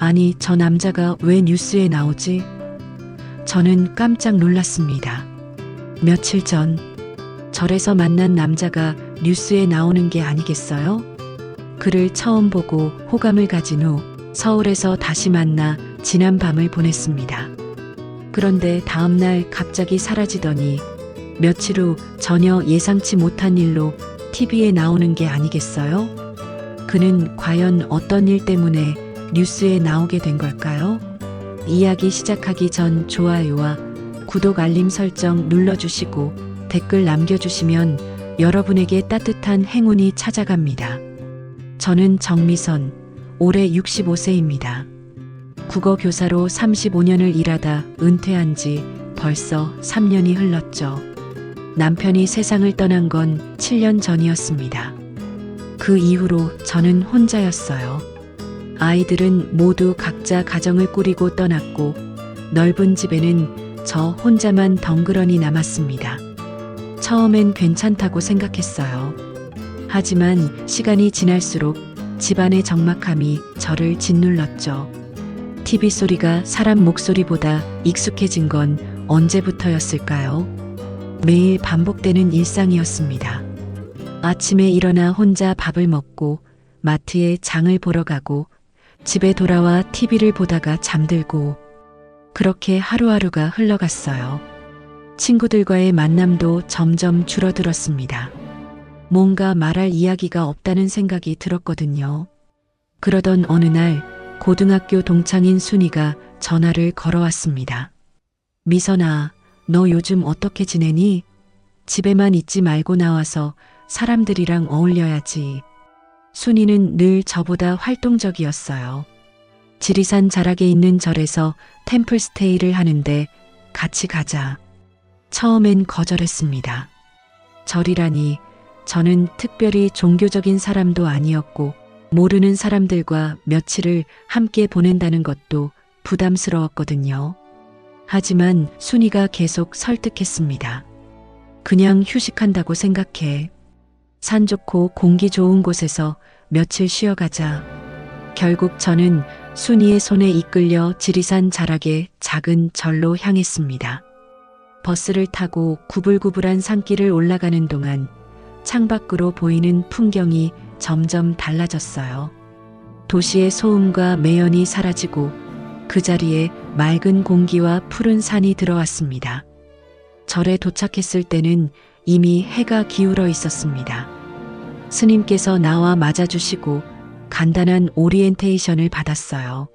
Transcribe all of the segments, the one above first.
아니, 저 남자가 왜 뉴스에 나오지? 저는 깜짝 놀랐습니다. 며칠 전 절에서 만난 남자가 뉴스에 나오는 게 아니겠어요? 그를 처음 보고 호감을 가진 후 서울에서 다시 만나 지난 밤을 보냈습니다. 그런데 다음날 갑자기 사라지더니 며칠 후 전혀 예상치 못한 일로 TV에 나오는 게 아니겠어요? 그는 과연 어떤 일 때문에 뉴스에 나오게 된 걸까요? 이야기 시작하기 전 좋아요와 구독 알림 설정 눌러주시고 댓글 남겨주시면 여러분에게 따뜻한 행운이 찾아갑니다. 저는 정미선, 올해 65세입니다. 국어 교사로 35년을 일하다 은퇴한 지 벌써 3년이 흘렀죠. 남편이 세상을 떠난 건 7년 전이었습니다. 그 이후로 저는 혼자였어요. 아이들은 모두 각자 가정을 꾸리고 떠났고 넓은 집에는 저 혼자만 덩그러니 남았습니다. 처음엔 괜찮다고 생각했어요. 하지만 시간이 지날수록 집안의 적막함이 저를 짓눌렀죠. TV 소리가 사람 목소리보다 익숙해진 건 언제부터였을까요? 매일 반복되는 일상이었습니다. 아침에 일어나 혼자 밥을 먹고 마트에 장을 보러 가고 집에 돌아와 TV를 보다가 잠들고 그렇게 하루하루가 흘러갔어요. 친구들과의 만남도 점점 줄어들었습니다. 뭔가 말할 이야기가 없다는 생각이 들었거든요. 그러던 어느 날 고등학교 동창인 순이가 전화를 걸어왔습니다. 미선아, 너 요즘 어떻게 지내니? 집에만 있지 말고 나와서 사람들이랑 어울려야지. 순이는 늘 저보다 활동적이었어요. 지리산 자락에 있는 절에서 템플스테이를 하는데 같이 가자. 처음엔 거절했습니다. 절이라니 저는 특별히 종교적인 사람도 아니었고 모르는 사람들과 며칠을 함께 보낸다는 것도 부담스러웠거든요. 하지만 순이가 계속 설득했습니다. 그냥 휴식한다고 생각해. 산 좋고 공기 좋은 곳에서 며칠 쉬어가자. 결국 저는 순이의 손에 이끌려 지리산 자락의 작은 절로 향했습니다. 버스를 타고 구불구불한 산길을 올라가는 동안 창밖으로 보이는 풍경이 점점 달라졌어요. 도시의 소음과 매연이 사라지고 그 자리에 맑은 공기와 푸른 산이 들어왔습니다. 절에 도착했을 때는 이미 해가 기울어 있었습니다. 스님께서 나와 맞아주시고 간단한 오리엔테이션을 받았어요.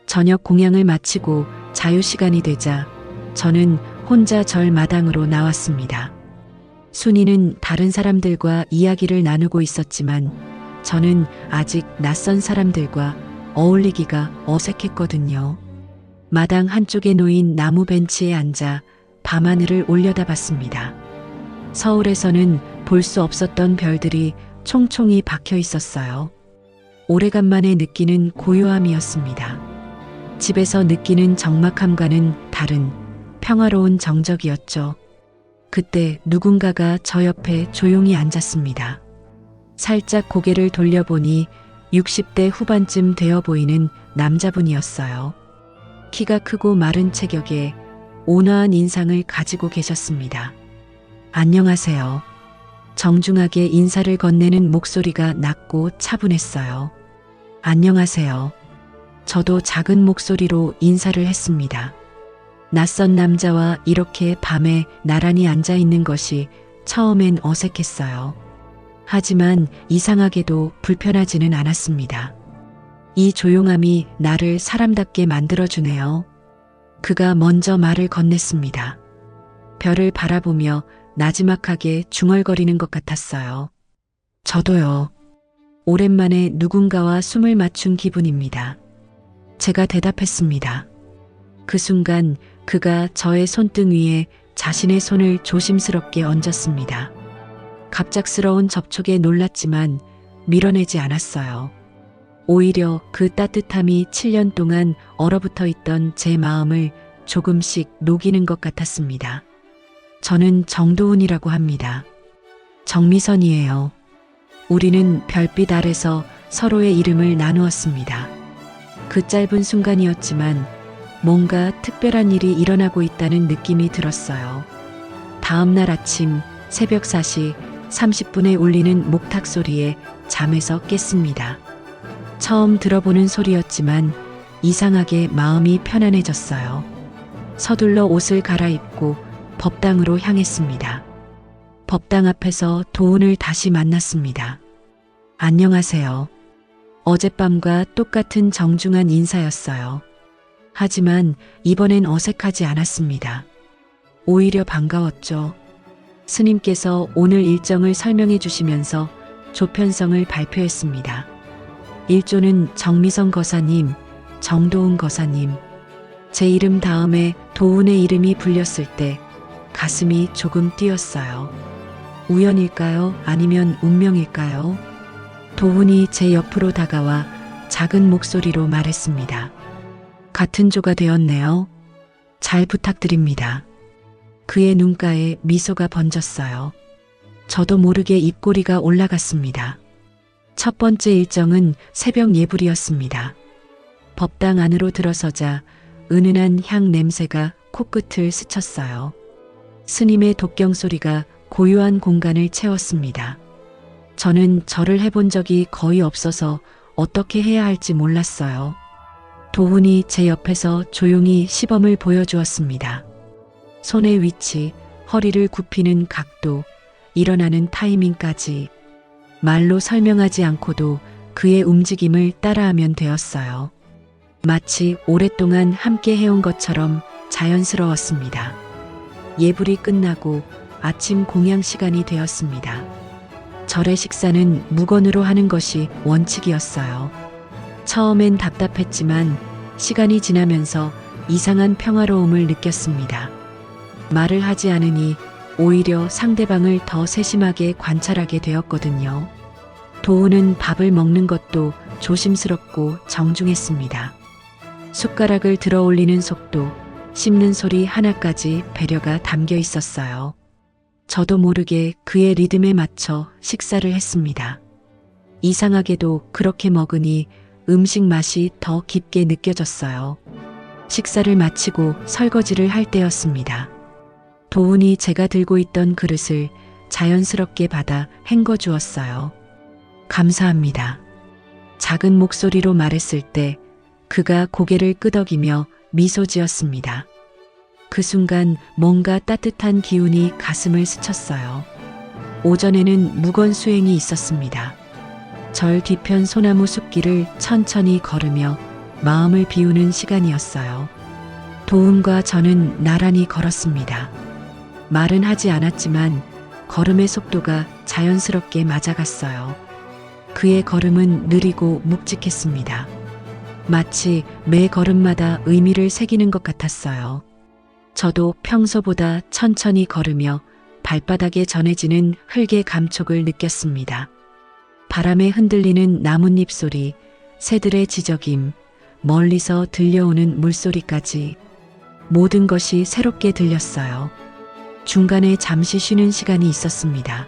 저녁 공양을 마치고 자유시간이 되자 저는 혼자 절 마당으로 나왔습니다. 순이는 다른 사람들과 이야기를 나누고 있었지만 저는 아직 낯선 사람들과 어울리기가 어색했거든요. 마당 한쪽에 놓인 나무 벤치에 앉아 밤하늘을 올려다봤습니다. 서울에서는 볼 수 없었던 별들이 총총히 박혀 있었어요. 오래간만에 느끼는 고요함이었습니다. 집에서 느끼는 적막함과는 다른 평화로운 정적이었죠. 그때 누군가가 저 옆에 조용히 앉았습니다. 살짝 고개를 돌려보니 60대 후반쯤 되어 보이는 남자분이었어요. 키가 크고 마른 체격에 온화한 인상을 가지고 계셨습니다. 안녕하세요. 정중하게 인사를 건네는 목소리가 낮고 차분했어요. 안녕하세요. 저도 작은 목소리로 인사를 했습니다. 낯선 남자와 이렇게 밤에 나란히 앉아 있는 것이 처음엔 어색했어요. 하지만 이상하게도 불편하지는 않았습니다. 이 조용함이 나를 사람답게 만들어주네요. 그가 먼저 말을 건넸습니다. 별을 바라보며 나지막하게 중얼거리는 것 같았어요. 저도요. 오랜만에 누군가와 숨을 맞춘 기분입니다. 제가 대답했습니다. 그 순간 그가 저의 손등 위에 자신의 손을 조심스럽게 얹었습니다. 갑작스러운 접촉에 놀랐지만 밀어내지 않았어요. 오히려 그 따뜻함이 7년 동안 얼어붙어 있던 제 마음을 조금씩 녹이는 것 같았습니다. 저는 정도훈이라고 합니다. 정미선이에요. 우리는 별빛 아래서 서로의 이름을 나누었습니다. 그 짧은 순간이었지만 뭔가 특별한 일이 일어나고 있다는 느낌이 들었어요. 다음 날 아침 새벽 4시 30분에 울리는 목탁 소리에 잠에서 깼습니다. 처음 들어보는 소리였지만 이상하게 마음이 편안해졌어요. 서둘러 옷을 갈아입고 법당으로 향했습니다. 법당 앞에서 도훈을 다시 만났습니다. 안녕하세요. 어젯밤과 똑같은 정중한 인사였어요. 하지만 이번엔 어색하지 않았습니다. 오히려 반가웠죠. 스님께서 오늘 일정을 설명해 주시면서 조편성을 발표했습니다. 1조는 정미성 거사님, 정도훈 거사님. 제 이름 다음에 도훈의 이름이 불렸을 때 가슴이 조금 뛰었어요. 우연일까요? 아니면 운명일까요? 도훈이 제 옆으로 다가와 작은 목소리로 말했습니다. 같은 조가 되었네요. 잘 부탁드립니다. 그의 눈가에 미소가 번졌어요. 저도 모르게 입꼬리가 올라갔습니다. 첫 번째 일정은 새벽 예불이었습니다. 법당 안으로 들어서자 은은한 향 냄새가 코끝을 스쳤어요. 스님의 독경 소리가 고요한 공간을 채웠습니다. 저는 절을 해본 적이 거의 없어서 어떻게 해야 할지 몰랐어요. 도훈이 제 옆에서 조용히 시범을 보여주었습니다. 손의 위치, 허리를 굽히는 각도, 일어나는 타이밍까지 말로 설명하지 않고도 그의 움직임을 따라하면 되었어요. 마치 오랫동안 함께 해온 것처럼 자연스러웠습니다. 예불이 끝나고 아침 공양 시간이 되었습니다. 절의 식사는 묵언으로 하는 것이 원칙이었어요. 처음엔 답답했지만 시간이 지나면서 이상한 평화로움을 느꼈습니다. 말을 하지 않으니 오히려 상대방을 더 세심하게 관찰하게 되었거든요. 도훈은 밥을 먹는 것도 조심스럽고 정중했습니다. 숟가락을 들어 올리는 속도, 씹는 소리 하나까지 배려가 담겨 있었어요. 저도 모르게 그의 리듬에 맞춰 식사를 했습니다. 이상하게도 그렇게 먹으니 음식 맛이 더 깊게 느껴졌어요. 식사를 마치고 설거지를 할 때였습니다. 도훈이 제가 들고 있던 그릇을 자연스럽게 받아 헹궈 주었어요. 감사합니다. 작은 목소리로 말했을 때 그가 고개를 끄덕이며 미소 지었습니다. 그 순간 뭔가 따뜻한 기운이 가슴을 스쳤어요. 오전에는 묵언 수행이 있었습니다. 절 뒤편 소나무 숲길을 천천히 걸으며 마음을 비우는 시간이었어요. 도훈과 저는 나란히 걸었습니다. 말은 하지 않았지만 걸음의 속도가 자연스럽게 맞아갔어요. 그의 걸음은 느리고 묵직했습니다. 마치 매 걸음마다 의미를 새기는 것 같았어요. 저도 평소보다 천천히 걸으며 발바닥에 전해지는 흙의 감촉을 느꼈습니다. 바람에 흔들리는 나뭇잎 소리, 새들의 지저김, 멀리서 들려오는 물소리까지 모든 것이 새롭게 들렸어요. 중간에 잠시 쉬는 시간이 있었습니다.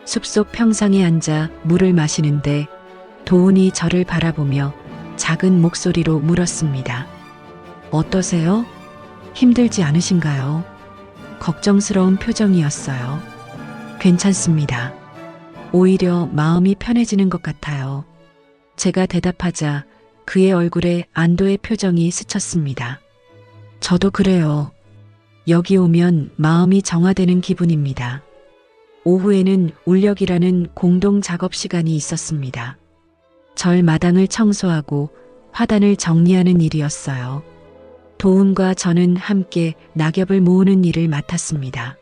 숲속 평상에 앉아 물을 마시는데 도훈이 저를 바라보며 작은 목소리로 물었습니다. 어떠세요? 힘들지 않으신가요? 걱정스러운 표정이었어요. 괜찮습니다. 오히려 마음이 편해지는 것 같아요. 제가 대답하자 그의 얼굴에 안도의 표정이 스쳤습니다. 저도 그래요. 여기 오면 마음이 정화되는 기분입니다. 오후에는 울력이라는 공동 작업 시간이 있었습니다. 절 마당을 청소하고 화단을 정리하는 일이었어요. 도훈과 저는 함께 낙엽을 모으는 일을 맡았습니다.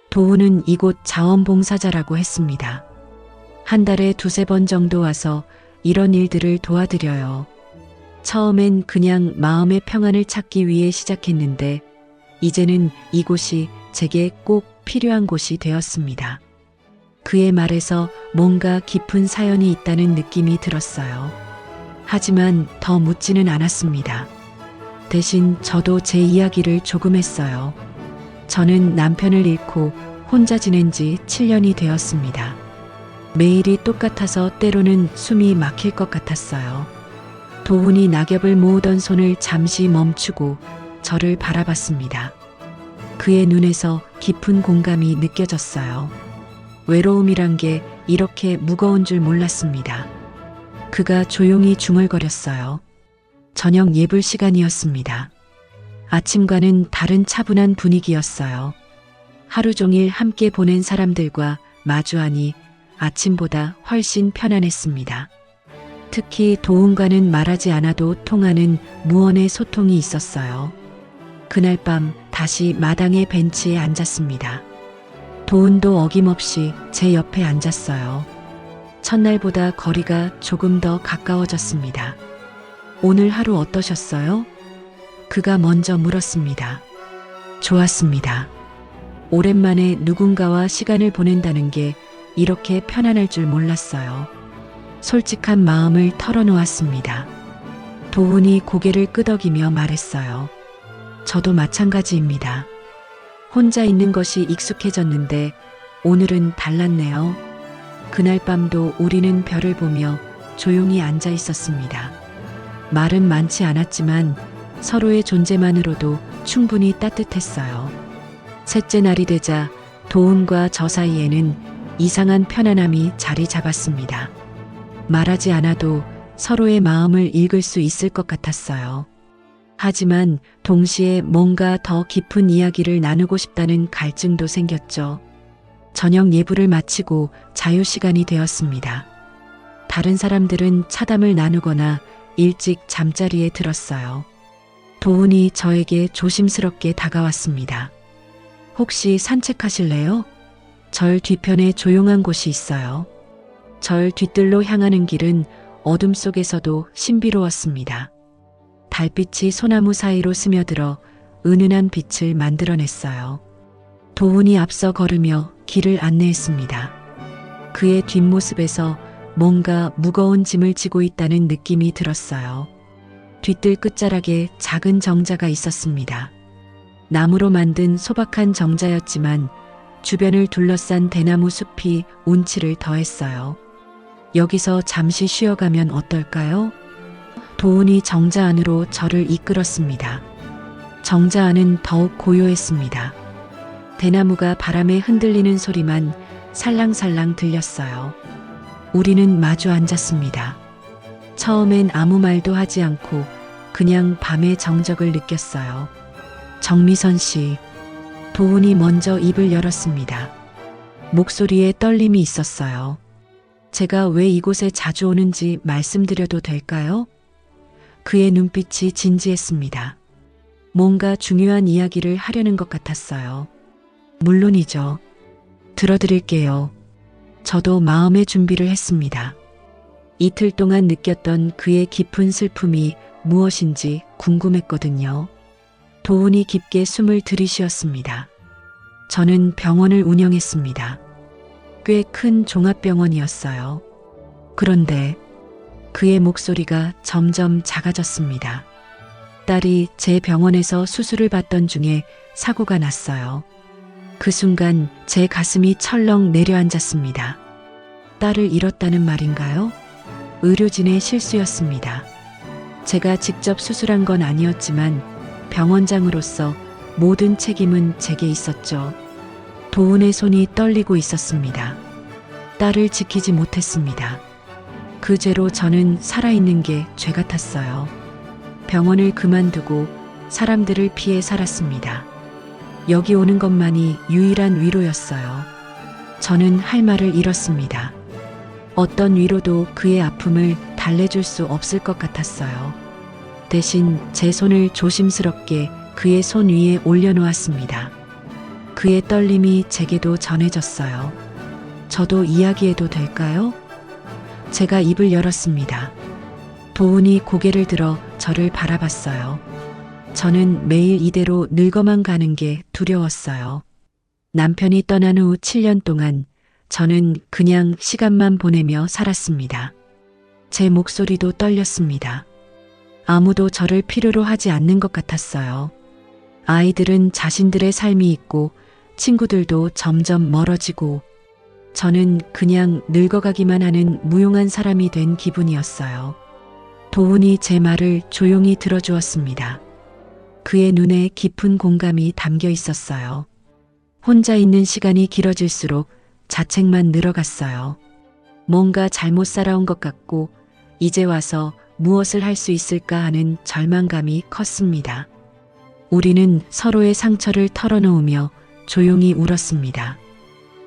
도훈은 이곳 자원봉사자라고 했습니다. 한 달에 2~3번 정도 와서 이런 일들을 도와드려요. 처음엔 그냥 마음의 평안을 찾기 위해 시작했는데 이제는 이곳이 제게 꼭 필요한 곳이 되었습니다. 그의 말에서 뭔가 깊은 사연이 있다는 느낌이 들었어요. 하지만 더 묻지는 않았습니다. 대신 저도 제 이야기를 조금 했어요. 저는 남편을 잃고 혼자 지낸 지 7년이 되었습니다. 매일이 똑같아서 때로는 숨이 막힐 것 같았어요. 도훈이 낙엽을 모으던 손을 잠시 멈추고 저를 바라봤습니다. 그의 눈에서 깊은 공감이 느껴졌어요. 외로움이란 게 이렇게 무거운 줄 몰랐습니다. 그가 조용히 중얼거렸어요. 저녁 예불 시간이었습니다. 아침과는 다른 차분한 분위기였어요. 하루 종일 함께 보낸 사람들과 마주하니 아침보다 훨씬 편안했습니다. 특히 도훈과는 말하지 않아도 통하는 무언의 소통이 있었어요. 그날 밤 다시 마당의 벤치에 앉았습니다. 도훈도 어김없이 제 옆에 앉았어요. 첫날보다 거리가 조금 더 가까워졌습니다. 오늘 하루 어떠셨어요? 그가 먼저 물었습니다. 좋았습니다. 오랜만에 누군가와 시간을 보낸다는 게 이렇게 편안할 줄 몰랐어요. 솔직한 마음을 털어놓았습니다. 도훈이 고개를 끄덕이며 말했어요. 저도 마찬가지입니다. 혼자 있는 것이 익숙해졌는데 오늘은 달랐네요. 그날 밤도 우리는 별을 보며 조용히 앉아 있었습니다. 말은 많지 않았지만 서로의 존재만으로도 충분히 따뜻했어요. 셋째 날이 되자 도훈과 저 사이에는 이상한 편안함이 자리 잡았습니다. 말하지 않아도 서로의 마음을 읽을 수 있을 것 같았어요. 하지만 동시에 뭔가 더 깊은 이야기를 나누고 싶다는 갈증도 생겼죠. 저녁 예불을 마치고 자유시간이 되었습니다. 다른 사람들은 차담을 나누거나 일찍 잠자리에 들었어요. 도훈이 저에게 조심스럽게 다가왔습니다. 혹시 산책하실래요? 절 뒤편에 조용한 곳이 있어요. 절 뒤뜰로 향하는 길은 어둠 속에서도 신비로웠습니다. 달빛이 소나무 사이로 스며들어 은은한 빛을 만들어냈어요. 도훈이 앞서 걸으며 길을 안내했습니다. 그의 뒷모습에서 뭔가 무거운 짐을 지고 있다는 느낌이 들었어요. 뒤뜰 끝자락에 작은 정자가 있었습니다. 나무로 만든 소박한 정자였지만 주변을 둘러싼 대나무 숲이 운치를 더했어요. 여기서 잠시 쉬어가면 어떨까요? 도훈이 정자 안으로 저를 이끌었습니다. 정자 안은 더욱 고요했습니다. 대나무가 바람에 흔들리는 소리만 살랑살랑 들렸어요. 우리는 마주 앉았습니다. 처음엔 아무 말도 하지 않고 그냥 밤의 정적을 느꼈어요. 정미선 씨, 도훈이 먼저 입을 열었습니다. 목소리에 떨림이 있었어요. 제가 왜 이곳에 자주 오는지 말씀드려도 될까요? 그의 눈빛이 진지했습니다. 뭔가 중요한 이야기를 하려는 것 같았어요. 물론이죠. 들어드릴게요. 저도 마음의 준비를 했습니다. 이틀 동안 느꼈던 그의 깊은 슬픔이 무엇인지 궁금했거든요. 도훈이 깊게 숨을 들이쉬었습니다. 저는 병원을 운영했습니다. 꽤 큰 종합병원이었어요. 그런데 그의 목소리가 점점 작아졌습니다. 딸이 제 병원에서 수술을 받던 중에 사고가 났어요. 그 순간 제 가슴이 철렁 내려앉았습니다. 딸을 잃었다는 말인가요? 의료진의 실수였습니다. 제가 직접 수술한 건 아니었지만 병원장으로서 모든 책임은 제게 있었죠. 도훈의 손이 떨리고 있었습니다. 딸을 지키지 못했습니다. 그 죄로 저는 살아있는 게 죄 같았어요. 병원을 그만두고 사람들을 피해 살았습니다. 여기 오는 것만이 유일한 위로였어요. 저는 할 말을 잃었습니다. 어떤 위로도 그의 아픔을 달래줄 수 없을 것 같았어요. 대신 제 손을 조심스럽게 그의 손 위에 올려놓았습니다. 그의 떨림이 제게도 전해졌어요. 저도 이야기해도 될까요? 제가 입을 열었습니다. 도훈이 고개를 들어 저를 바라봤어요. 저는 매일 이대로 늙어만 가는 게 두려웠어요. 남편이 떠난 후 7년 동안 저는 그냥 시간만 보내며 살았습니다. 제 목소리도 떨렸습니다. 아무도 저를 필요로 하지 않는 것 같았어요. 아이들은 자신들의 삶이 있고 친구들도 점점 멀어지고 저는 그냥 늙어가기만 하는 무용한 사람이 된 기분이었어요. 도훈이 제 말을 조용히 들어주었습니다. 그의 눈에 깊은 공감이 담겨 있었어요. 혼자 있는 시간이 길어질수록 자책만 늘어갔어요. 뭔가 잘못 살아온 것 같고 이제 와서 무엇을 할 수 있을까 하는 절망감이 컸습니다. 우리는 서로의 상처를 털어놓으며 조용히 울었습니다.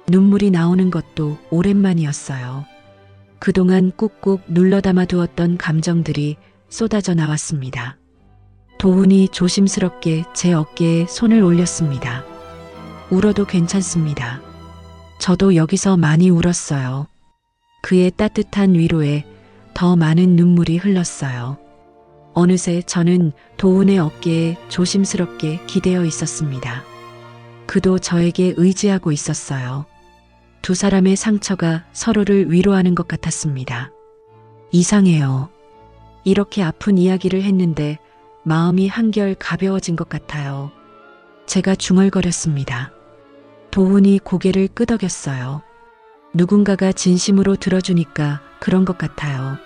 눈물이 나오는 것도 오랜만이었어요. 그동안 꾹꾹 눌러담아 두었던 감정들이 쏟아져 나왔습니다. 도훈이 조심스럽게 제 어깨에 손을 올렸습니다. 울어도 괜찮습니다. 저도 여기서 많이 울었어요. 그의 따뜻한 위로에 더 많은 눈물이 흘렀어요. 어느새 저는 도훈의 어깨에 조심스럽게 기대어 있었습니다. 그도 저에게 의지하고 있었어요. 두 사람의 상처가 서로를 위로하는 것 같았습니다. 이상해요. 이렇게 아픈 이야기를 했는데 마음이 한결 가벼워진 것 같아요. 제가 중얼거렸습니다. 도훈이 고개를 끄덕였어요. 누군가가 진심으로 들어주니까 그런 것 같아요.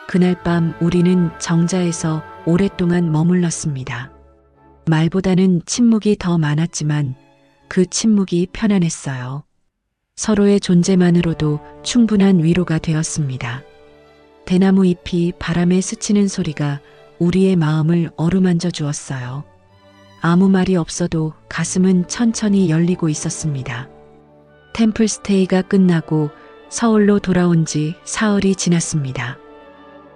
그날 밤 우리는 정자에서 오랫동안 머물렀습니다. 말보다는 침묵이 더 많았지만 그 침묵이 편안했어요. 서로의 존재만으로도 충분한 위로가 되었습니다. 대나무 잎이 바람에 스치는 소리가 우리의 마음을 어루만져 주었어요. 아무 말이 없어도 가슴은 천천히 열리고 있었습니다. 템플스테이가 끝나고 서울로 돌아온 지 사흘이 지났습니다.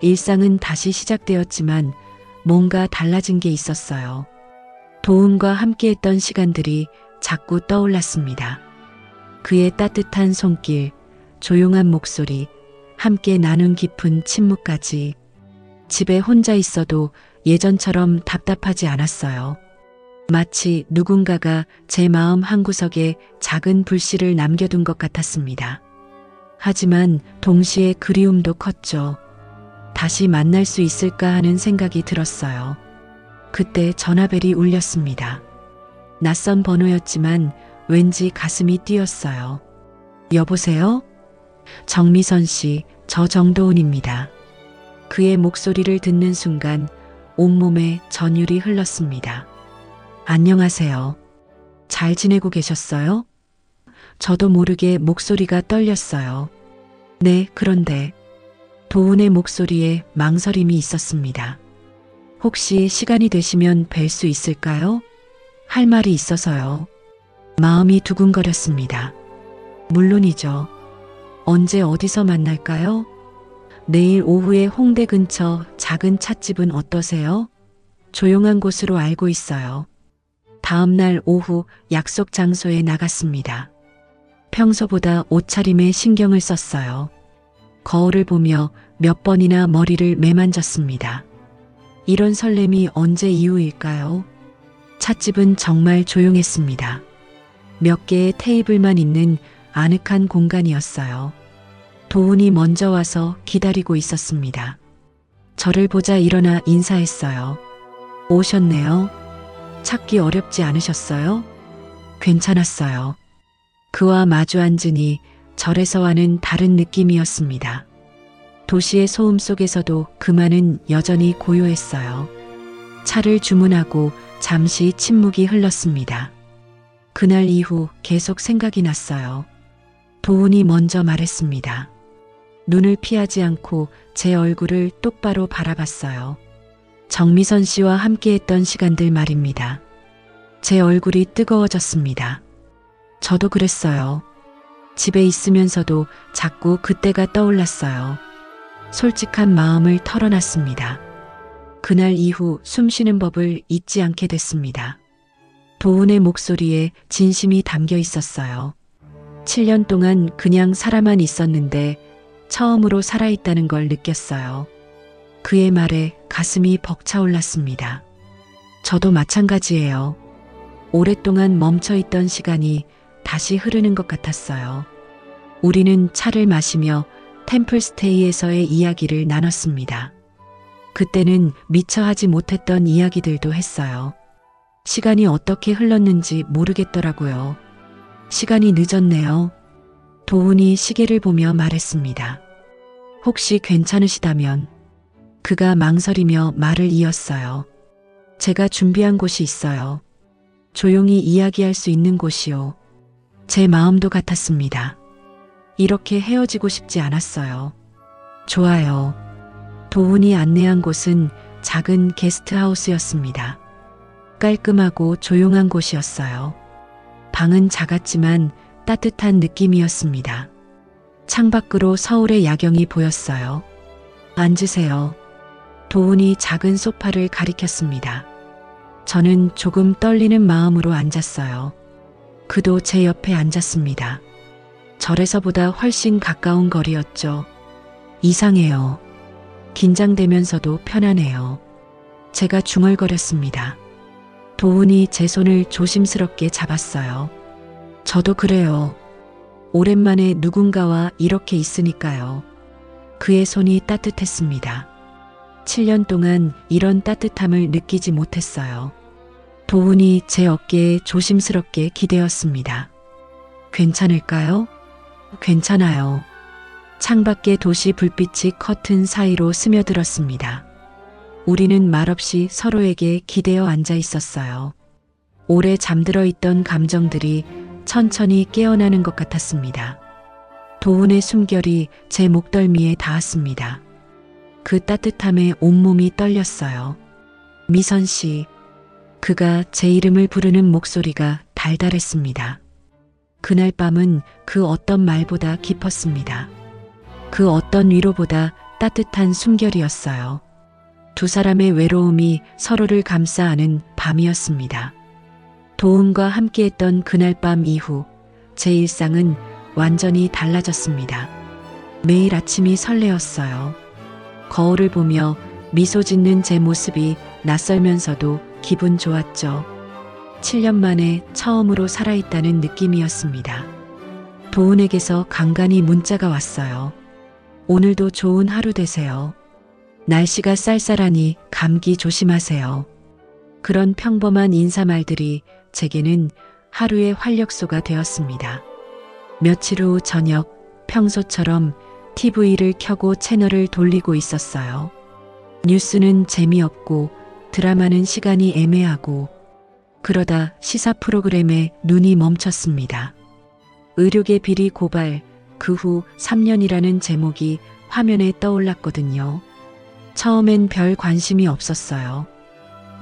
일상은 다시 시작되었지만 뭔가 달라진 게 있었어요. 도훈과 함께했던 시간들이 자꾸 떠올랐습니다. 그의 따뜻한 손길, 조용한 목소리, 함께 나눈 깊은 침묵까지. 집에 혼자 있어도 예전처럼 답답하지 않았어요. 마치 누군가가 제 마음 한구석에 작은 불씨를 남겨둔 것 같았습니다. 하지만 동시에 그리움도 컸죠. 다시 만날 수 있을까 하는 생각이 들었어요. 그때 전화벨이 울렸습니다. 낯선 번호였지만 왠지 가슴이 뛰었어요. 여보세요? 정미선 씨, 저 정도훈입니다. 그의 목소리를 듣는 순간 온몸에 전율이 흘렀습니다. 안녕하세요. 잘 지내고 계셨어요? 저도 모르게 목소리가 떨렸어요. 네, 그런데 도훈의 목소리에 망설임이 있었습니다. 혹시 시간이 되시면 뵐 수 있을까요? 할 말이 있어서요. 마음이 두근거렸습니다. 물론이죠. 언제 어디서 만날까요? 내일 오후에 홍대 근처 작은 찻집은 어떠세요? 조용한 곳으로 알고 있어요. 다음 날 오후 약속 장소에 나갔습니다. 평소보다 옷차림에 신경을 썼어요. 거울을 보며 몇 번이나 머리를 매만졌습니다. 이런 설렘이 언제 이후일까요? 찻집은 정말 조용했습니다. 몇 개의 테이블만 있는 아늑한 공간이었어요. 도훈이 먼저 와서 기다리고 있었습니다. 저를 보자 일어나 인사했어요. 오셨네요. 찾기 어렵지 않으셨어요? 괜찮았어요. 그와 마주 앉으니 절에서와는 다른 느낌이었습니다. 도시의 소음 속에서도 그만은 여전히 고요했어요. 차를 주문하고 잠시 침묵이 흘렀습니다. 그날 이후 계속 생각이 났어요. 도훈이 먼저 말했습니다. 눈을 피하지 않고 제 얼굴을 똑바로 바라봤어요. 정미선 씨와 함께했던 시간들 말입니다. 제 얼굴이 뜨거워졌습니다. 저도 그랬어요. 집에 있으면서도 자꾸 그때가 떠올랐어요. 솔직한 마음을 털어놨습니다. 그날 이후 숨쉬는 법을 잊지 않게 됐습니다. 도훈의 목소리에 진심이 담겨 있었어요. 7년 동안 그냥 살아만 있었는데 처음으로 살아있다는 걸 느꼈어요. 그의 말에 가슴이 벅차올랐습니다. 저도 마찬가지예요. 오랫동안 멈춰있던 시간이 다시 흐르는 것 같았어요. 우리는 차를 마시며 템플스테이에서의 이야기를 나눴습니다. 그때는 미처 하지 못했던 이야기들도 했어요. 시간이 어떻게 흘렀는지 모르겠더라고요. 시간이 늦었네요. 도훈이 시계를 보며 말했습니다. 혹시 괜찮으시다면. 그가 망설이며 말을 이었어요. 제가 준비한 곳이 있어요. 조용히 이야기할 수 있는 곳이요. 제 마음도 같았습니다. 이렇게 헤어지고 싶지 않았어요. 좋아요. 도훈이 안내한 곳은 작은 게스트하우스였습니다. 깔끔하고 조용한 곳이었어요. 방은 작았지만 따뜻한 느낌이었습니다. 창밖으로 서울의 야경이 보였어요. 앉으세요. 도훈이 작은 소파를 가리켰습니다. 저는 조금 떨리는 마음으로 앉았어요. 그도 제 옆에 앉았습니다. 절에서보다 훨씬 가까운 거리였죠. 이상해요. 긴장되면서도 편안해요. 제가 중얼거렸습니다. 도훈이 제 손을 조심스럽게 잡았어요. 저도 그래요. 오랜만에 누군가와 이렇게 있으니까요. 그의 손이 따뜻했습니다. 7년 동안 이런 따뜻함을 느끼지 못했어요. 도훈이 제 어깨에 조심스럽게 기대었습니다. 괜찮을까요? 괜찮아요. 창밖의 도시 불빛이 커튼 사이로 스며들었습니다. 우리는 말없이 서로에게 기대어 앉아 있었어요. 오래 잠들어 있던 감정들이 천천히 깨어나는 것 같았습니다. 도훈의 숨결이 제 목덜미에 닿았습니다. 그 따뜻함에 온몸이 떨렸어요. 미선 씨. 그가 제 이름을 부르는 목소리가 달달했습니다. 그날 밤은 그 어떤 말보다 깊었습니다. 그 어떤 위로보다 따뜻한 숨결이었어요. 두 사람의 외로움이 서로를 감싸 안은 밤이었습니다. 도훈과 함께했던 그날 밤 이후 제 일상은 완전히 달라졌습니다. 매일 아침이 설레었어요. 거울을 보며 미소 짓는 제 모습이 낯설면서도 기분 좋았죠. 7년 만에 처음으로 살아있다는 느낌이었습니다. 도훈에게서 간간히 문자가 왔어요. 오늘도 좋은 하루 되세요. 날씨가 쌀쌀하니 감기 조심하세요. 그런 평범한 인사말들이 제게는 하루의 활력소가 되었습니다. 며칠 후 저녁, 평소처럼 TV를 켜고 채널을 돌리고 있었어요. 뉴스는 재미없고 드라마는 시간이 애매하고 그러다 시사 프로그램에 눈이 멈췄습니다. 의료계 비리 고발, 그 후 3년이라는 제목이 화면에 떠올랐거든요. 처음엔 별 관심이 없었어요.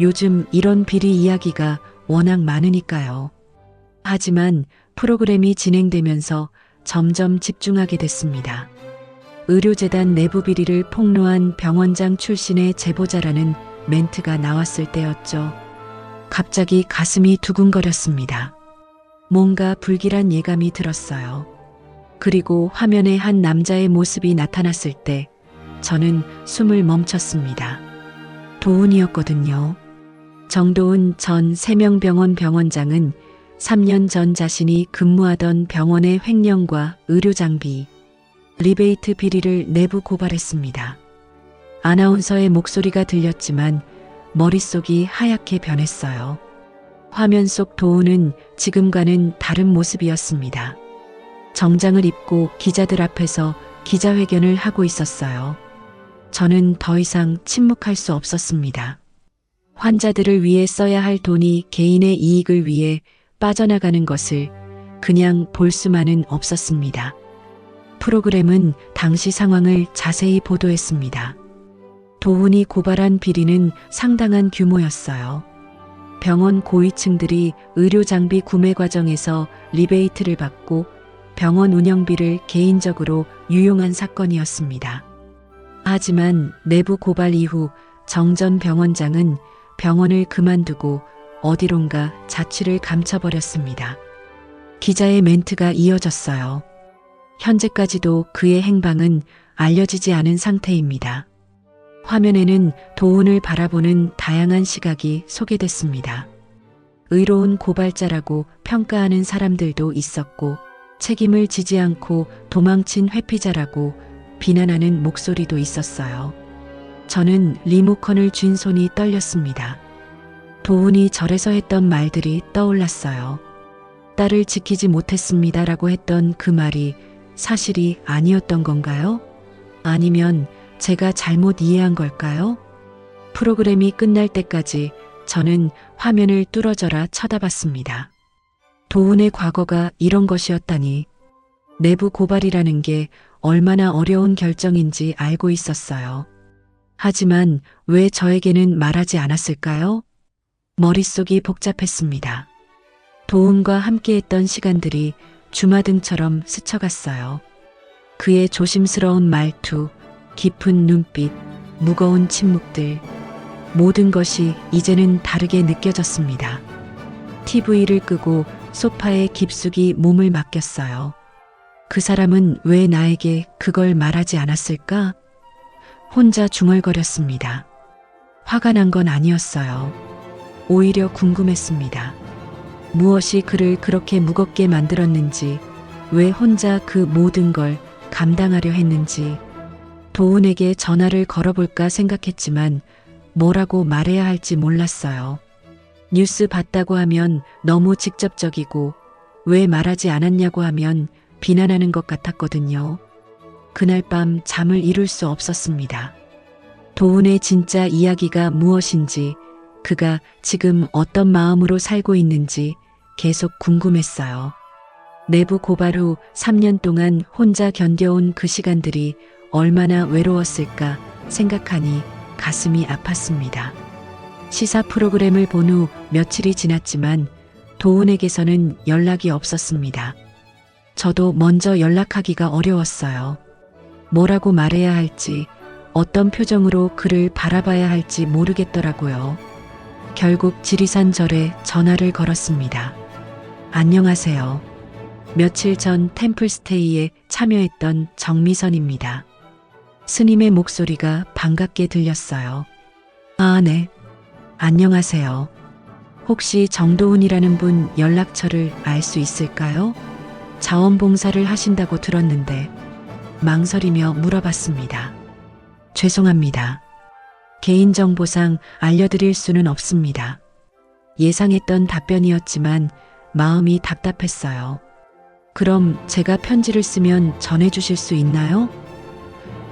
요즘 이런 비리 이야기가 워낙 많으니까요. 하지만 프로그램이 진행되면서 점점 집중하게 됐습니다. 의료재단 내부 비리를 폭로한 병원장 출신의 제보자라는 멘트가 나왔을 때였죠. 갑자기 가슴이 두근거렸습니다. 뭔가 불길한 예감이 들었어요. 그리고 화면에 한 남자의 모습이 나타났을 때 저는 숨을 멈췄습니다. 도훈이었거든요. 정도훈 전 세명병원 병원장은 3년 전 자신이 근무하던 병원의 횡령과 의료장비, 리베이트 비리를 내부 고발했습니다. 아나운서의 목소리가 들렸지만 머릿속이 하얗게 변했어요. 화면 속 도훈은 지금과는 다른 모습이었습니다. 정장을 입고 기자들 앞에서 기자회견을 하고 있었어요. 저는 더 이상 침묵할 수 없었습니다. 환자들을 위해 써야 할 돈이 개인의 이익을 위해 빠져나가는 것을 그냥 볼 수만은 없었습니다. 프로그램은 당시 상황을 자세히 보도했습니다. 도훈이 고발한 비리는 상당한 규모였어요. 병원 고위층들이 의료장비 구매 과정에서 리베이트를 받고 병원 운영비를 개인적으로 유용한 사건이었습니다. 하지만 내부 고발 이후 정 전 병원장은 병원을 그만두고 어디론가 자취를 감춰버렸습니다. 기자의 멘트가 이어졌어요. 현재까지도 그의 행방은 알려지지 않은 상태입니다. 화면에는 도훈을 바라보는 다양한 시각이 소개됐습니다. 의로운 고발자라고 평가하는 사람들도 있었고, 책임을 지지 않고 도망친 회피자라고 비난하는 목소리도 있었어요. 저는 리모컨을 쥔 손이 떨렸습니다. 도훈이 절에서 했던 말들이 떠올랐어요. 딸을 지키지 못했습니다라고 했던 그 말이 사실이 아니었던 건가요? 아니면 제가 잘못 이해한 걸까요? 프로그램이 끝날 때까지 저는 화면을 뚫어져라 쳐다봤습니다. 도훈의 과거가 이런 것이었다니. 내부 고발이라는 게 얼마나 어려운 결정인지 알고 있었어요. 하지만 왜 저에게는 말하지 않았을까요? 머릿속이 복잡했습니다. 도훈과 함께했던 시간들이 주마등처럼 스쳐갔어요. 그의 조심스러운 말투, 깊은 눈빛, 무거운 침묵들, 모든 것이 이제는 다르게 느껴졌습니다. TV를 끄고 소파에 깊숙이 몸을 맡겼어요. 그 사람은 왜 나에게 그걸 말하지 않았을까? 혼자 중얼거렸습니다. 화가 난 건 아니었어요. 오히려 궁금했습니다. 무엇이 그를 그렇게 무겁게 만들었는지, 왜 혼자 그 모든 걸 감당하려 했는지. 도훈에게 전화를 걸어볼까 생각했지만 뭐라고 말해야 할지 몰랐어요. 뉴스 봤다고 하면 너무 직접적이고 왜 말하지 않았냐고 하면 비난하는 것 같았거든요. 그날 밤 잠을 이룰 수 없었습니다. 도훈의 진짜 이야기가 무엇인지, 그가 지금 어떤 마음으로 살고 있는지 계속 궁금했어요. 내부 고발 후 3년 동안 혼자 견뎌온 그 시간들이 얼마나 외로웠을까 생각하니 가슴이 아팠습니다. 시사 프로그램을 본 후 며칠이 지났지만 도훈에게서는 연락이 없었습니다. 저도 먼저 연락하기가 어려웠어요. 뭐라고 말해야 할지, 어떤 표정으로 그를 바라봐야 할지 모르겠더라고요. 결국 지리산 절에 전화를 걸었습니다. 안녕하세요. 며칠 전 템플스테이에 참여했던 정미선입니다. 스님의 목소리가 반갑게 들렸어요. 아, 네. 안녕하세요. 혹시 정도훈이라는 분 연락처를 알 수 있을까요? 자원봉사를 하신다고 들었는데 망설이며 물어봤습니다. 죄송합니다. 개인정보상 알려드릴 수는 없습니다. 예상했던 답변이었지만 마음이 답답했어요. 그럼 제가 편지를 쓰면 전해주실 수 있나요?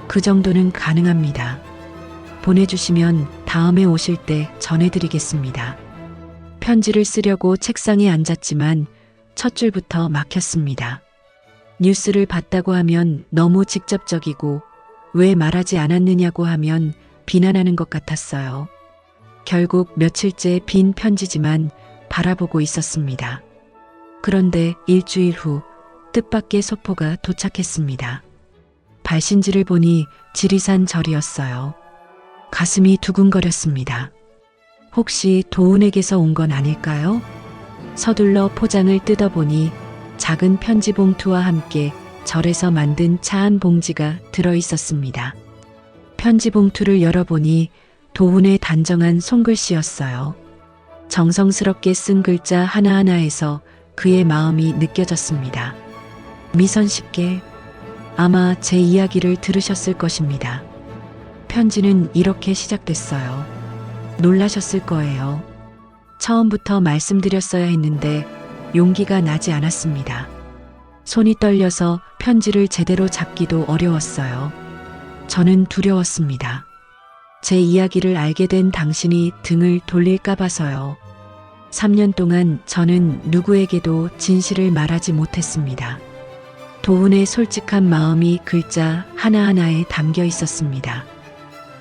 그 정도는 가능합니다. 보내주시면 다음에 오실 때 전해드리겠습니다. 편지를 쓰려고 책상에 앉았지만 첫 줄부터 막혔습니다. 뉴스를 봤다고 하면 너무 직접적이고 왜 말하지 않았느냐고 하면 비난하는 것 같았어요. 결국 며칠째 빈 편지지만 바라보고 있었습니다. 그런데 일주일 후 뜻밖의 소포가 도착했습니다. 발신지를 보니 지리산 절이었어요. 가슴이 두근거렸습니다. 혹시 도훈에게서 온 건 아닐까요? 서둘러 포장을 뜯어보니 작은 편지 봉투와 함께 절에서 만든 차 한 봉지가 들어있었습니다. 편지 봉투를 열어보니 도훈의 단정한 손글씨였어요. 정성스럽게 쓴 글자 하나하나에서 그의 마음이 느껴졌습니다. 미선 씨께, 아마 제 이야기를 들으셨을 것입니다. 편지는 이렇게 시작됐어요. 놀라셨을 거예요. 처음부터 말씀드렸어야 했는데 용기가 나지 않았습니다. 손이 떨려서 편지를 제대로 잡기도 어려웠어요. 저는 두려웠습니다. 제 이야기를 알게 된 당신이 등을 돌릴까 봐서요. 3년 동안 저는 누구에게도 진실을 말하지 못했습니다. 도훈의 솔직한 마음이 글자 하나하나에 담겨 있었습니다.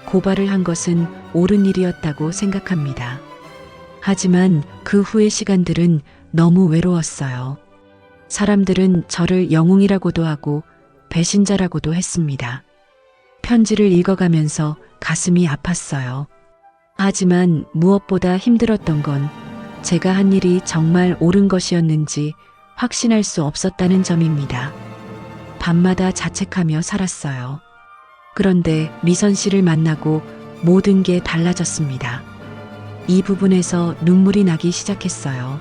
고발을 한 것은 옳은 일이었다고 생각합니다. 하지만 그 후의 시간들은 너무 외로웠어요. 사람들은 저를 영웅이라고도 하고 배신자라고도 했습니다. 편지를 읽어가면서 가슴이 아팠어요. 하지만 무엇보다 힘들었던 건 제가 한 일이 정말 옳은 것이었는지 확신할 수 없었다는 점입니다. 밤마다 자책하며 살았어요. 그런데 미선 씨를 만나고 모든 게 달라졌습니다. 이 부분에서 눈물이 나기 시작했어요.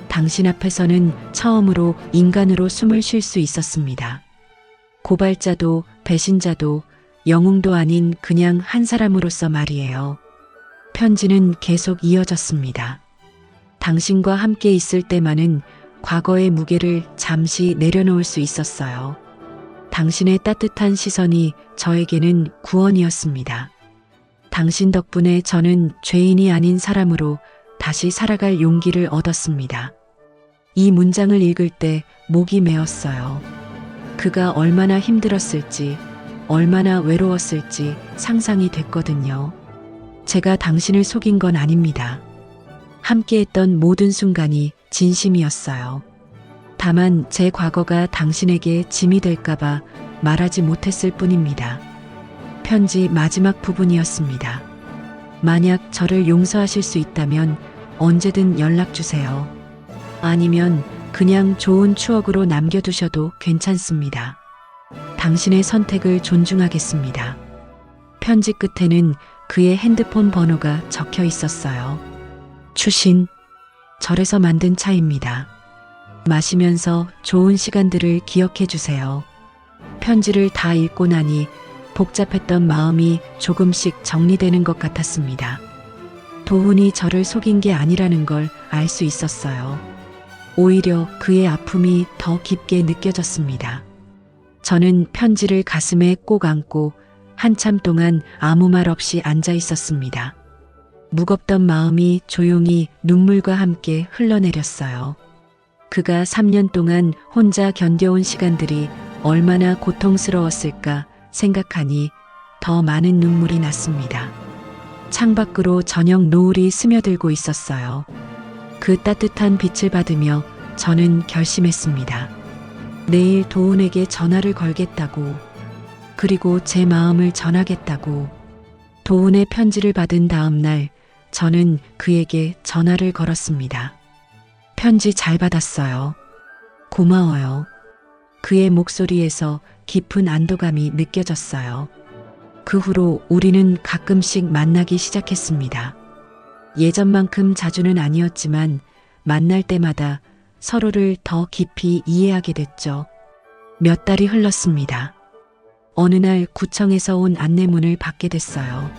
당신 앞에서는 처음으로 인간으로 숨을 쉴 수 있었습니다. 고발자도 배신자도 영웅도 아닌 그냥 한 사람으로서 말이에요. 편지는 계속 이어졌습니다. 당신과 함께 있을 때만은 과거의 무게를 잠시 내려놓을 수 있었어요. 당신의 따뜻한 시선이 저에게는 구원이었습니다. 당신 덕분에 저는 죄인이 아닌 사람으로 다시 살아갈 용기를 얻었습니다. 이 문장을 읽을 때 목이 메었어요. 그가 얼마나 힘들었을지, 얼마나 외로웠을지 상상이 됐거든요. 제가 당신을 속인 건 아닙니다. 함께했던 모든 순간이 진심이었어요. 다만 제 과거가 당신에게 짐이 될까봐 말하지 못했을 뿐입니다. 편지 마지막 부분이었습니다. 만약 저를 용서하실 수 있다면 언제든 연락 주세요. 아니면 그냥 좋은 추억으로 남겨두셔도 괜찮습니다. 당신의 선택을 존중하겠습니다. 편지 끝에는 그의 핸드폰 번호가 적혀 있었어요. 추신, 절에서 만든 차입니다. 마시면서 좋은 시간들을 기억해 주세요. 편지를 다 읽고 나니 복잡했던 마음이 조금씩 정리되는 것 같았습니다. 도훈이 저를 속인 게 아니라는 걸 알 수 있었어요. 오히려 그의 아픔이 더 깊게 느껴졌습니다. 저는 편지를 가슴에 꼭 안고 한참 동안 아무 말 없이 앉아 있었습니다. 무겁던 마음이 조용히 눈물과 함께 흘러내렸어요. 그가 3년 동안 혼자 견뎌온 시간들이 얼마나 고통스러웠을까 생각하니 더 많은 눈물이 났습니다. 창밖으로 저녁 노을이 스며들고 있었어요. 그 따뜻한 빛을 받으며 저는 결심했습니다. 내일 도훈에게 전화를 걸겠다고, 그리고 제 마음을 전하겠다고. 도훈의 편지를 받은 다음 날 저는 그에게 전화를 걸었습니다. 편지 잘 받았어요. 고마워요. 그의 목소리에서 깊은 안도감이 느껴졌어요. 그 후로 우리는 가끔씩 만나기 시작했습니다. 예전만큼 자주는 아니었지만 만날 때마다 서로를 더 깊이 이해하게 됐죠. 몇 달이 흘렀습니다. 어느 날 구청에서 온 안내문을 받게 됐어요.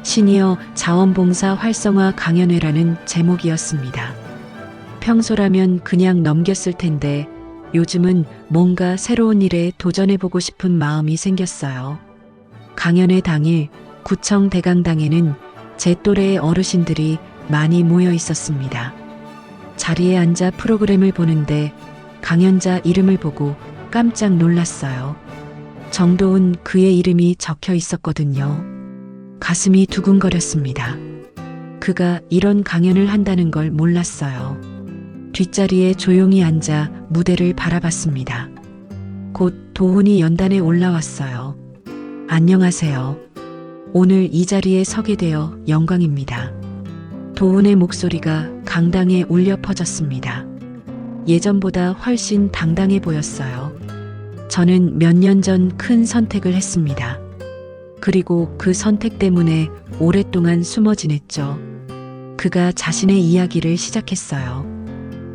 시니어 자원봉사 활성화 강연회라는 제목이었습니다. 평소라면 그냥 넘겼을 텐데 요즘은 뭔가 새로운 일에 도전해보고 싶은 마음이 생겼어요. 강연회 당일 구청 대강당에는 제 또래의 어르신들이 많이 모여 있었습니다. 자리에 앉아 프로그램을 보는데 강연자 이름을 보고 깜짝 놀랐어요. 정도훈, 그의 이름이 적혀 있었거든요. 가슴이 두근거렸습니다. 그가 이런 강연을 한다는 걸 몰랐어요. 뒷자리에 조용히 앉아 무대를 바라봤습니다. 곧 도훈이 연단에 올라왔어요. 안녕하세요. 오늘 이 자리에 서게 되어 영광입니다. 도훈의 목소리가 강당에 울려 퍼졌습니다. 예전보다 훨씬 당당해 보였어요. 저는 몇 년 전 큰 선택을 했습니다. 그리고 그 선택 때문에 오랫동안 숨어 지냈죠. 그가 자신의 이야기를 시작했어요.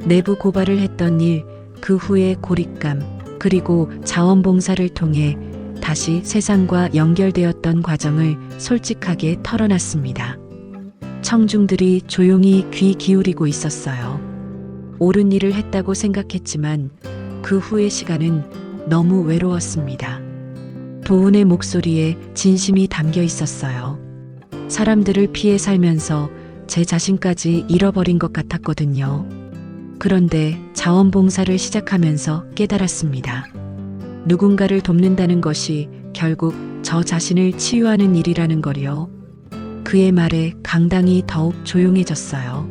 내부 고발을 했던 일, 그 후의 고립감, 그리고 자원봉사를 통해 다시 세상과 연결되었던 과정을 솔직하게 털어놨습니다. 청중들이 조용히 귀 기울이고 있었어요. 옳은 일을 했다고 생각했지만 그 후의 시간은 너무 외로웠습니다. 도훈의 목소리에 진심이 담겨 있었어요. 사람들을 피해 살면서 제 자신까지 잃어버린 것 같았거든요. 그런데 자원봉사를 시작하면서 깨달았습니다. 누군가를 돕는다는 것이 결국 저 자신을 치유하는 일이라는 걸요. 그의 말에 강당이 더욱 조용해졌어요.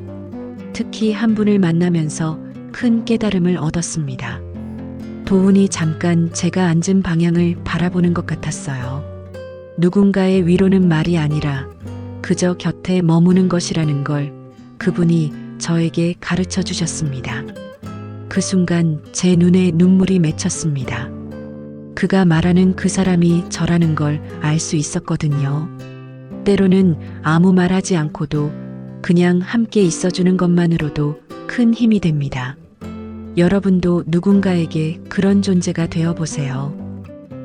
특히 한 분을 만나면서 큰 깨달음을 얻었습니다. 도훈이 잠깐 제가 앉은 방향을 바라보는 것 같았어요. 누군가의 위로는 말이 아니라 그저 곁에 머무는 것이라는 걸 그분이 저에게 가르쳐 주셨습니다. 그 순간 제 눈에 눈물이 맺혔습니다. 그가 말하는 그 사람이 저라는 걸 알 수 있었거든요. 때로는 아무 말 하지 않고도 그냥 함께 있어주는 것만으로도 큰 힘이 됩니다. 여러분도 누군가에게 그런 존재가 되어보세요.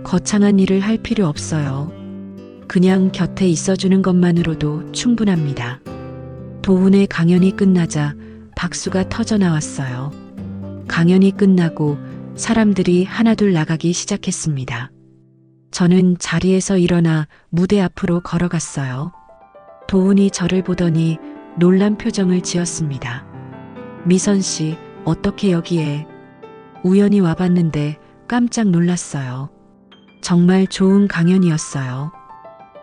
거창한 일을 할 필요 없어요. 그냥 곁에 있어주는 것만으로도 충분합니다. 도훈의 강연이 끝나자 박수가 터져 나왔어요. 강연이 끝나고 사람들이 하나둘 나가기 시작했습니다. 저는 자리에서 일어나 무대 앞으로 걸어갔어요. 도훈이 저를 보더니 놀란 표정을 지었습니다. 미선 씨, 어떻게 여기에? 우연히 와봤는데 깜짝 놀랐어요. 정말 좋은 강연이었어요.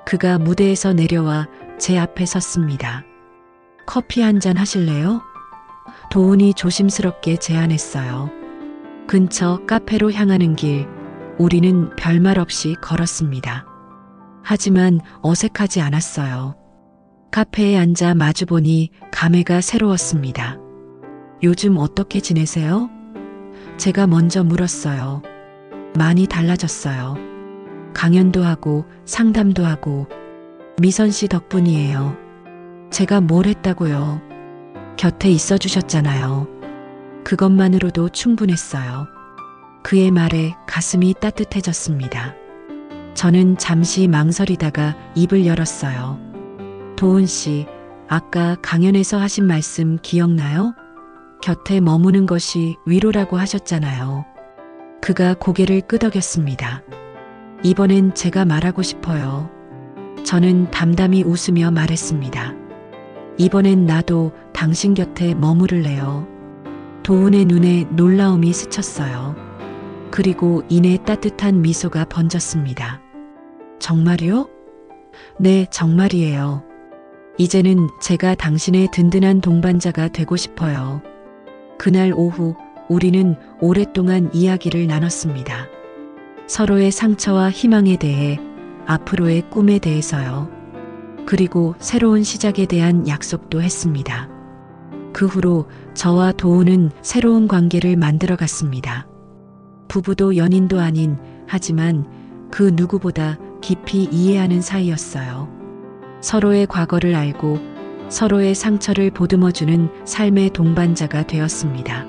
그가 무대에서 내려와 제 앞에 섰습니다. 커피 한 잔 하실래요? 도훈이 조심스럽게 제안했어요. 근처 카페로 향하는 길, 우리는 별말 없이 걸었습니다. 하지만 어색하지 않았어요. 카페에 앉아 마주보니 감회가 새로웠습니다. 요즘 어떻게 지내세요? 제가 먼저 물었어요. 많이 달라졌어요. 강연도 하고 상담도 하고 미선 씨 덕분이에요. 제가 뭘 했다고요? 곁에 있어 주셨잖아요. 그것만으로도 충분했어요. 그의 말에 가슴이 따뜻해졌습니다. 저는 잠시 망설이다가 입을 열었어요. 도훈 씨, 아까 강연에서 하신 말씀 기억나요? 곁에 머무는 것이 위로라고 하셨잖아요. 그가 고개를 끄덕였습니다. 이번엔 제가 말하고 싶어요. 저는 담담히 웃으며 말했습니다. 이번엔 나도 당신 곁에 머무를래요. 도훈의 눈에 놀라움이 스쳤어요. 그리고 이내 따뜻한 미소가 번졌습니다. 정말요? 네, 정말이에요. 이제는 제가 당신의 든든한 동반자가 되고 싶어요. 그날 오후 우리는 오랫동안 이야기를 나눴습니다. 서로의 상처와 희망에 대해, 앞으로의 꿈에 대해서요. 그리고 새로운 시작에 대한 약속도 했습니다. 그 후로 저와 도훈은 새로운 관계를 만들어 갔습니다. 부부도 연인도 아닌, 하지만 그 누구보다 깊이 이해하는 사이였어요. 서로의 과거를 알고 서로의 상처를 보듬어주는 삶의 동반자가 되었습니다.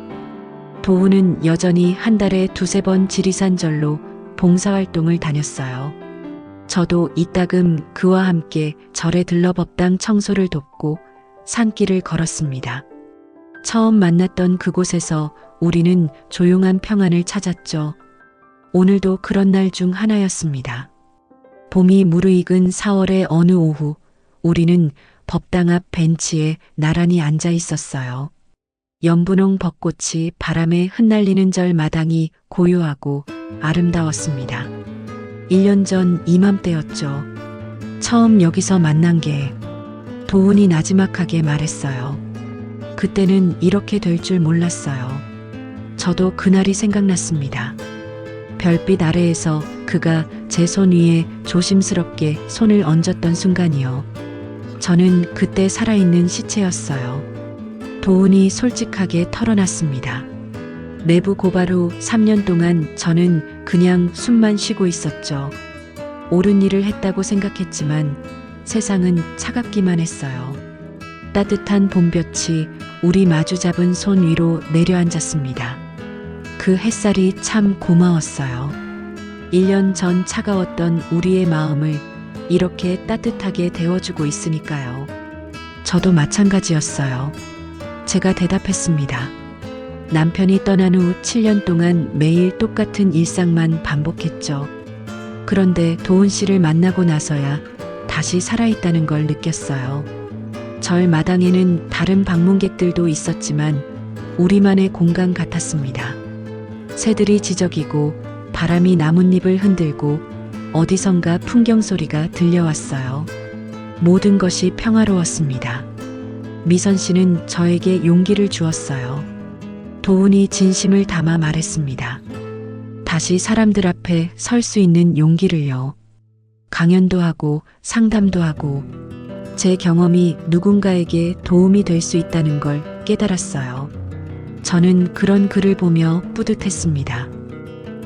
도훈은 여전히 한 달에 2~3번 지리산절로 봉사활동을 다녔어요. 저도 이따금 그와 함께 절에 들러 법당 청소를 돕고 산길을 걸었습니다. 처음 만났던 그곳에서 우리는 조용한 평안을 찾았죠. 오늘도 그런 날 중 하나였습니다. 봄이 무르익은 4월의 어느 오후, 우리는 법당 앞 벤치에 나란히 앉아 있었어요. 연분홍 벚꽃이 바람에 흩날리는 절 마당이 고요하고 아름다웠습니다. 1년 전 이맘때였죠. 처음 여기서 만난 게, 도훈이 나지막하게 말했어요. 그때는 이렇게 될 줄 몰랐어요. 저도 그날이 생각났습니다. 별빛 아래에서 그가 제 손 위에 조심스럽게 손을 얹었던 순간이요. 저는 그때 살아있는 시체였어요. 도훈이 솔직하게 털어놨습니다. 내부 고발 후 3년 동안 저는 그냥 숨만 쉬고 있었죠. 옳은 일을 했다고 생각했지만 세상은 차갑기만 했어요. 따뜻한 봄볕이 우리 마주 잡은 손 위로 내려앉았습니다. 그 햇살이 참 고마웠어요. 1년 전 차가웠던 우리의 마음을 이렇게 따뜻하게 데워주고 있으니까요. 저도 마찬가지였어요. 제가 대답했습니다. 남편이 떠난 후 7년 동안 매일 똑같은 일상만 반복했죠. 그런데 도훈 씨를 만나고 나서야 다시 살아있다는 걸 느꼈어요. 절 마당에는 다른 방문객들도 있었지만 우리만의 공간 같았습니다. 새들이 지저귀고 바람이 나뭇잎을 흔들고 어디선가 풍경 소리가 들려왔어요. 모든 것이 평화로웠습니다. 미선 씨는 저에게 용기를 주었어요. 도훈이 진심을 담아 말했습니다. 다시 사람들 앞에 설 수 있는 용기를요. 강연도 하고 상담도 하고 제 경험이 누군가에게 도움이 될 수 있다는 걸 깨달았어요. 저는 그런 글을 보며 뿌듯했습니다.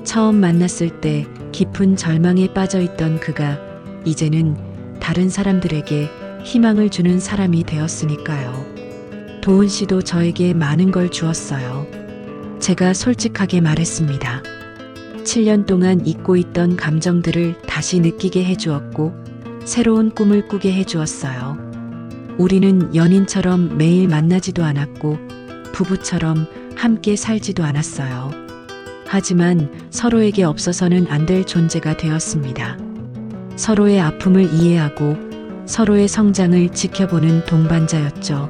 처음 만났을 때 깊은 절망에 빠져있던 그가 이제는 다른 사람들에게 희망을 주는 사람이 되었으니까요. 도훈 씨도 저에게 많은 걸 주었어요. 제가 솔직하게 말했습니다. 7년 동안 잊고 있던 감정들을 다시 느끼게 해주었고 새로운 꿈을 꾸게 해주었어요. 우리는 연인처럼 매일 만나지도 않았고 부부처럼 함께 살지도 않았어요. 하지만 서로에게 없어서는 안 될 존재가 되었습니다. 서로의 아픔을 이해하고 서로의 성장을 지켜보는 동반자였죠.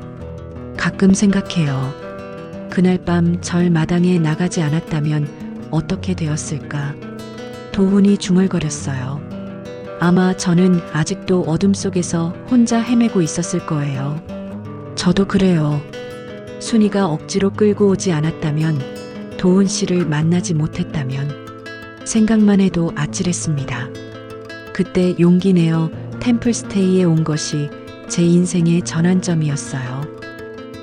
가끔 생각해요. 그날 밤 절 마당에 나가지 않았다면 어떻게 되었을까? 도훈이 중얼거렸어요. 아마 저는 아직도 어둠 속에서 혼자 헤매고 있었을 거예요. 저도 그래요. 순이가 억지로 끌고 오지 않았다면, 도훈 씨를 만나지 못했다면, 생각만 해도 아찔했습니다. 그때 용기 내어 템플스테이에 온 것이 제 인생의 전환점이었어요.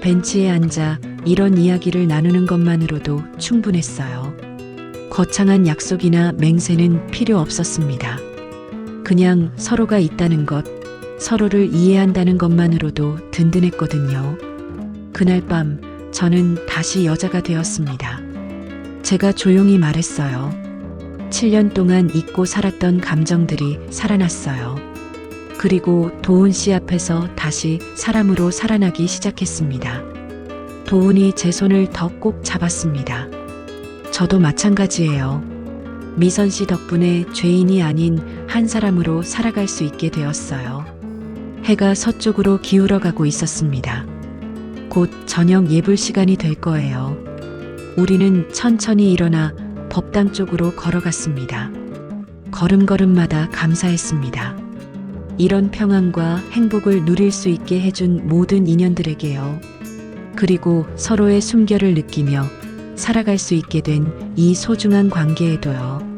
벤치에 앉아 이런 이야기를 나누는 것만으로도 충분했어요. 거창한 약속이나 맹세는 필요 없었습니다. 그냥 서로가 있다는 것, 서로를 이해한다는 것만으로도 든든했거든요. 그날 밤 저는 다시 여자가 되었습니다. 제가 조용히 말했어요. 7년 동안 잊고 살았던 감정들이 살아났어요. 그리고 도훈 씨 앞에서 다시 사람으로 살아나기 시작했습니다. 도훈이 제 손을 더 꼭 잡았습니다. 저도 마찬가지예요. 미선 씨 덕분에 죄인이 아닌 한 사람으로 살아갈 수 있게 되었어요. 해가 서쪽으로 기울어가고 있었습니다. 곧 저녁 예불 시간이 될 거예요. 우리는 천천히 일어나 법당 쪽으로 걸어갔습니다. 걸음걸음마다 감사했습니다. 이런 평안과 행복을 누릴 수 있게 해준 모든 인연들에게요. 그리고 서로의 숨결을 느끼며 살아갈 수 있게 된 이 소중한 관계에도요.